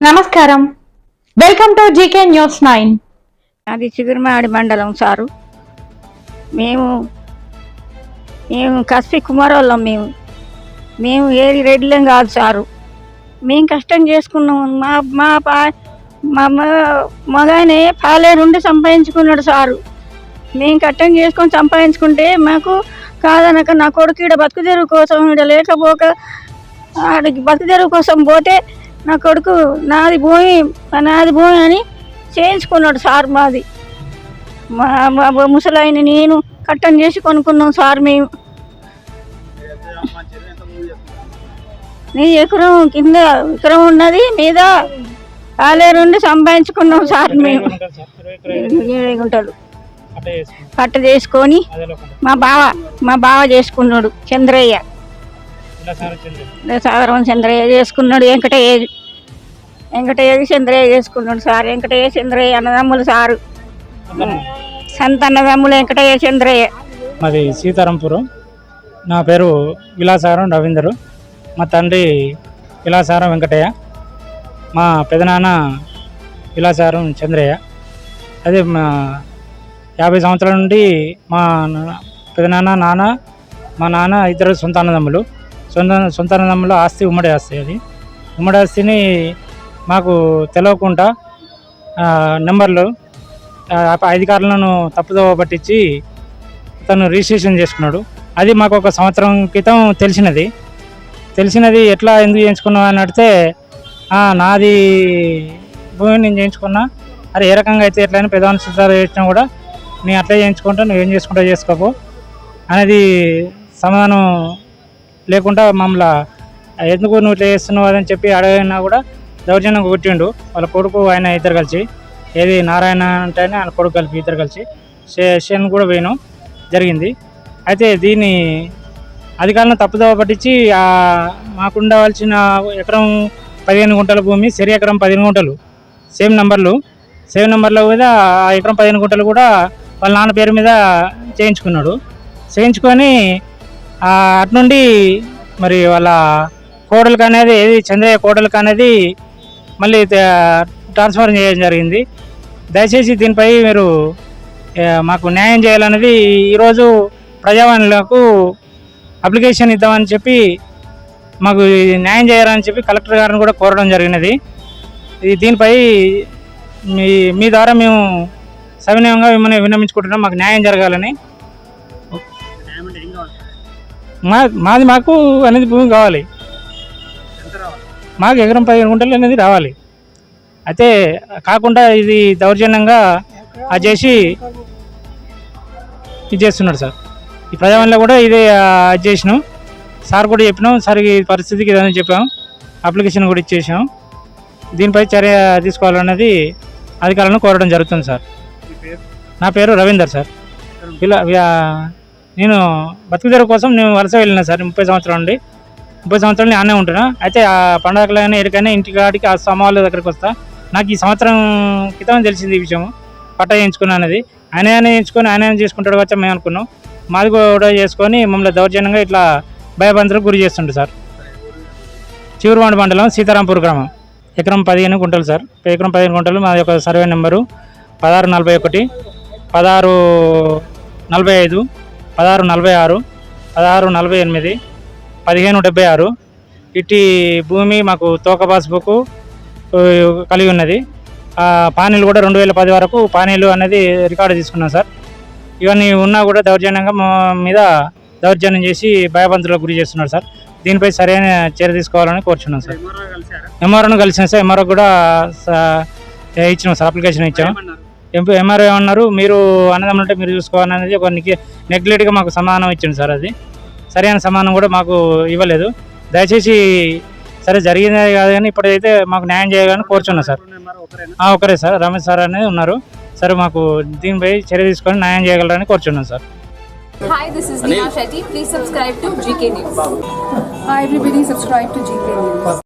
నమస్కారం, welcome to GK news 9. అది చిగురుమాడి మండలం సారు. మేము కస్పి కుమారోళ్ళం. మేము ఏది రెడ్లం కాదు సారు. మేము కష్టం చేసుకున్నాము. మా మగానే పాలే నుండి సంపాదించుకున్నాడు సారు. మేము కష్టం చేసుకొని సంపాదించుకుంటే మాకు కాదనక నా కొడుకు ఈడ బతుకు తెరువు కోసం ఈడ లేకపోక ఆడికి బతుకు తెరువు కోసం పోతే నా కొడుకు నాది భూమి అని చేయించుకున్నాడు సార్. మాది మా ముసలాయన నేను కట్టం చేసి కొనుక్కున్నాం సార్. మేము నీ ఎకరం కింద ఎకరం ఉన్నది మీద కాలేరుండి సంపాదించుకున్నాం సార్. మేము 20 గుంటలు కట్ట చేసుకొని మా బావ చేసుకున్నాడు చంద్రయ్య. సాగరం చంద్రయ్య చేసుకున్నాడు. వెంకటయ్య చంద్రయ్య చేసుకున్నాడు సార్. వెంకటయ్య చంద్రయ్య అన్నదమ్ములు సారు. సంత అన్నదమ్ములు వెంకటయ్య చంద్రయ్య. మాది సీతారాంపురం. నా పేరు విలాసారం రవీందరు. మా తండ్రి విలాసారం వెంకటయ్య, మా పెదనాన్న విలాసారం చంద్రయ్య. అదే మా 50 సంవత్సరాల నుండి మా పెదనాన్న మా నాన్న ఇద్దరు సొంత అన్నదమ్ములు. సొంత అన్నదమ్ముల ఆస్తి ఉమ్మడి ఆస్తి. అది ఉమ్మడి ఆస్తిని మాకు తెలియకుండా నెంబర్లు అధికారులను తప్పుదోవ పట్టించి తను రిజిస్ట్రేషన్ చేసుకున్నాడు. అది మాకు 1 సంవత్సరం క్రితం తెలిసినది ఎట్లా ఎందుకు చేయించుకున్నావు అని అడిగితే నాది భూమి నేను చేయించుకున్నా. అరే ఏ రకంగా అయితే ఎట్లయినా పెద్దవాళ్ళని సిద్ధాలు చేసినా కూడా నేను అట్లే చేయించుకుంటా, నువ్వేం చేసుకుంటా చేసుకోపో అనేది సమాధానం లేకుండా మమ్మల్ని ఎందుకు నువ్వు ఇట్లా చేస్తున్నావు అని చెప్పి అడిగినా కూడా దౌర్జన్యం కొట్టిండు. వాళ్ళ కొడుకు ఆయన ఇద్దరు కలిసి, ఏది నారాయణ అంటేనే వాళ్ళ కొడుకు కలిపి ఇద్దరు కలిసి స్టేషన్ కూడా పోయినాం జరిగింది. అయితే దీన్ని అధికారులను తప్పుదోవ పట్టించి మాకు ఉండవలసిన ఎకరం 15 గుంటల భూమి, సరి ఎకరం 15 గుంటలు సేమ్ నెంబర్లో మీద ఆ ఎకరం 15 గుంటలు కూడా వాళ్ళ నాన్న పేరు మీద చేయించుకొని అటు నుండి మరి వాళ్ళ కోడలకు అనేది ఏది చంద్రయ్య కోడలకు అనేది మళ్ళీ ట్రాన్స్ఫర్ చేయడం జరిగింది. దయచేసి దీనిపై మీరు మాకు న్యాయం చేయాలనేది ఈరోజు ప్రజావాణిలకు అప్లికేషన్ ఇద్దామని చెప్పి మాకు న్యాయం చేయాలని చెప్పి కలెక్టర్ గారిని కూడా కోరడం జరిగినది. దీనిపై మీ ద్వారా మేము సవినయంగా మిమ్మల్ని విన్నవించుకుంటున్నాం, మాకు న్యాయం జరగాలని. మాకు అనేది భూమి కావాలి, మాకు ఎకరం 15 గుంటలు అనేది రావాలి. అయితే కాకుండా ఇది దౌర్జన్యంగా అది చేసి ఇది చేస్తున్నాడు సార్. ఈ ప్రజావాణిలో కూడా ఇదే అది చేసినాం సార్, కూడా చెప్పినాం సార్ ఈ పరిస్థితికి ఇదని చెప్పాం, అప్లికేషన్ కూడా ఇచ్చేసాం. దీనిపై చర్య తీసుకోవాలన్నది అధికారులను కోరడం జరుగుతుంది సార్. నా పేరు రవీందర్ సార్. నేను బతుకుదెరువు కోసం నేను వలస వెళ్ళినా సార్. 30 సంవత్సరాల నుండి 30 సంవత్సరాలు ఆనే ఉంటున్నా. అయితే ఆ పండగలైనా ఎక్కడికైనా ఇంటికాడికి ఆ సమాళ్ళ దగ్గరికి వస్తా. నాకు ఈ సంవత్సరం క్రితం తెలిసింది ఈ విషయం. పట్టా చేయించుకున్నా అనేది ఆయన చేసుకుంటాడు వచ్చా మేము అనుకున్నాం. మాది కూడా చేసుకొని మమ్మల్ని దౌర్జన్యంగా ఇట్లా భయబంధులకు గురి చేస్తుండే సార్. చిగురుమాడి మండలం సీతారాంపూర్ గ్రామం. ఎకరం 15 గుంటలు సార్. ఎకరం 15 గుంటలు. మాది ఒక సర్వే నెంబరు 1641, 1645, 1646, 1648, 1576. ఇట్టి భూమి మాకు తోక పాస్బుక్ కలిగి ఉన్నది. పానీలు కూడా 2010 వరకు పానీలు అనేది రికార్డు తీసుకున్నాం సార్. ఇవన్నీ ఉన్నా కూడా దౌర్జన్యంగా మా మీద దౌర్జన్యం చేసి భయబంధులకు గురి చేస్తున్నారు సార్. దీనిపై సరైన చర్య తీసుకోవాలని కోరుచున్నాం సార్. ఎంఆర్ఓను కలిసిన సార్. ఎంఆర్ఓ కూడా ఇచ్చినాం సార్, అప్లికేషన్ ఇచ్చాం. ఎంఆర్ఓ ఏమన్నారు, మీరు అన్నదమ్ములు ఉంటే మీరు చూసుకోవాలనేది ఒక నెగ్లెక్ట్గా మాకు సమాధానం ఇచ్చింది సార్. అది సరైన సమాధానం కూడా మాకు ఇవ్వలేదు. దయచేసి సరే జరిగిందే కాదు కానీ ఇప్పుడైతే మాకు న్యాయం చేయాలని కోరుచున్నాం సార్. ఒకరే సార్, రమేష్ సార్ అనేది ఉన్నారు. సరే మాకు దీనిపై చర్య తీసుకొని న్యాయం చేయగలరని కోరుచున్నాం sir. Hi, this is Neha Shetty. Please subscribe to GK News. Hi everybody, subscribe to GK News.